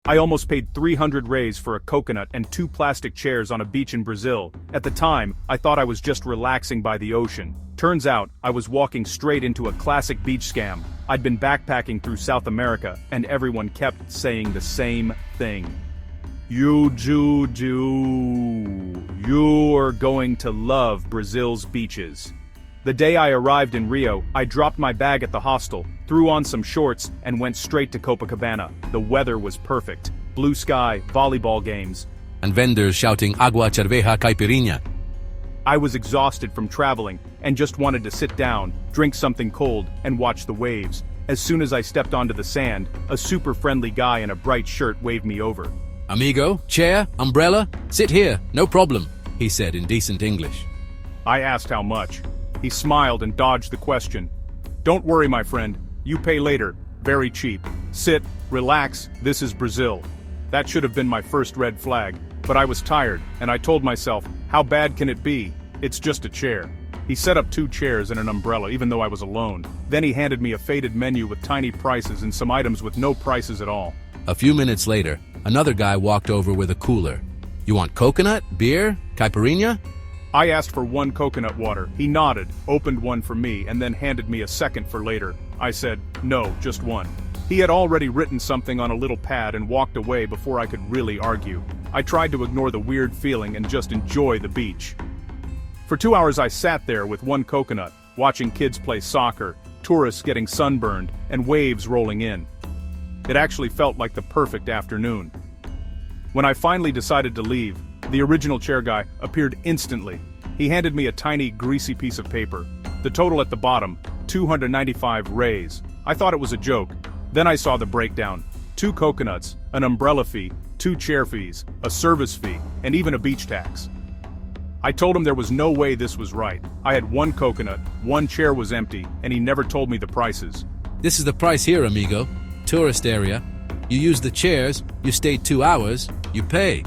I almost paid 300 reais for a coconut and 2 plastic chairs on a beach in Brazil. At the time, I thought I was just relaxing by the ocean. Turns out, I was walking straight into a classic beach scam. I'd been backpacking through South America, and everyone kept saying the same thing. You are going to love Brazil's beaches. The day I arrived in Rio, I dropped my bag at the hostel, threw on some shorts, and went straight to Copacabana. The weather was perfect. Blue sky, volleyball games. And vendors shouting agua, cerveja, caipirinha. I was exhausted from traveling, and just wanted to sit down, drink something cold, and watch the waves. As soon as I stepped onto the sand, a super friendly guy in a bright shirt waved me over. Amigo, chair, umbrella, sit here, no problem, he said in decent English. I asked how much. He smiled and dodged the question. Don't worry, my friend. You pay later. Very cheap. Sit, relax, this is Brazil. That should have been my first red flag, but I was tired, and I told myself, how bad can it be? It's just a chair. He set up 2 chairs and an umbrella, even though I was alone. Then he handed me a faded menu with tiny prices and some items with no prices at all. A few minutes later, another guy walked over with a cooler. You want coconut, beer, caipirinha? I asked for 1 coconut water. He nodded, opened one for me, and then handed me a second for later. I said, no, just 1. He had already written something on a little pad and walked away before I could really argue. I tried to ignore the weird feeling and just enjoy the beach. For 2 hours I sat there with 1 coconut, watching kids play soccer, tourists getting sunburned, and waves rolling in. It actually felt like the perfect afternoon. When I finally decided to leave, the original chair guy appeared instantly. He handed me a tiny, greasy piece of paper. The total at the bottom, 295 reais. I thought it was a joke. Then I saw the breakdown. 2 coconuts, an umbrella fee, 2 chair fees, a service fee, and even a beach tax. I told him there was no way this was right. I had 1 coconut, 1 chair was empty, and he never told me the prices. This is the price here, amigo. Tourist area. You used the chairs, you stayed 2 hours, you pay.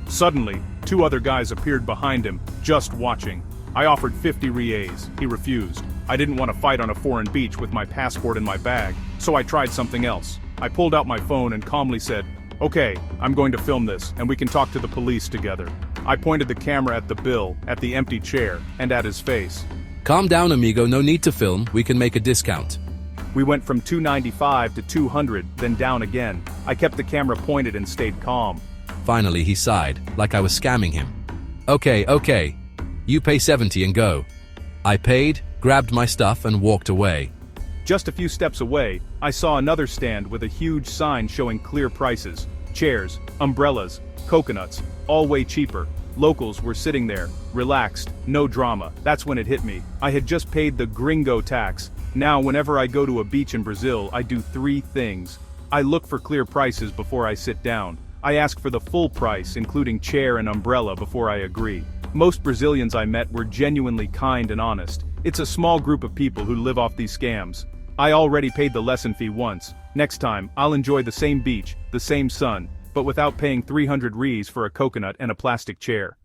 Suddenly, 2 other guys appeared behind him, just watching. I offered 50 reais. He refused. I didn't want to fight on a foreign beach with my passport in my bag, so I tried something else. I pulled out my phone and calmly said, okay, I'm going to film this, and we can talk to the police together. I pointed the camera at the bill, at the empty chair, and at his face. Calm down, amigo, no need to film, we can make a discount. We went from 295 to 200, then down again. I kept the camera pointed and stayed calm. Finally, he sighed, like I was scamming him. Okay, you pay 70 and go. I paid, grabbed my stuff, and walked away. Just a few steps away, I saw another stand with a huge sign showing clear prices. Chairs, umbrellas, coconuts, all way cheaper. Locals were sitting there, relaxed, no drama. That's when it hit me. I had just paid the gringo tax. Now whenever I go to a beach in Brazil, I do 3 things. I look for clear prices before I sit down. I ask for the full price, including chair and umbrella, before I agree. Most Brazilians I met were genuinely kind and honest. It's a small group of people who live off these scams. I already paid the lesson fee once. Next time, I'll enjoy the same beach, the same sun, but without paying 300 reais for a coconut and a plastic chair.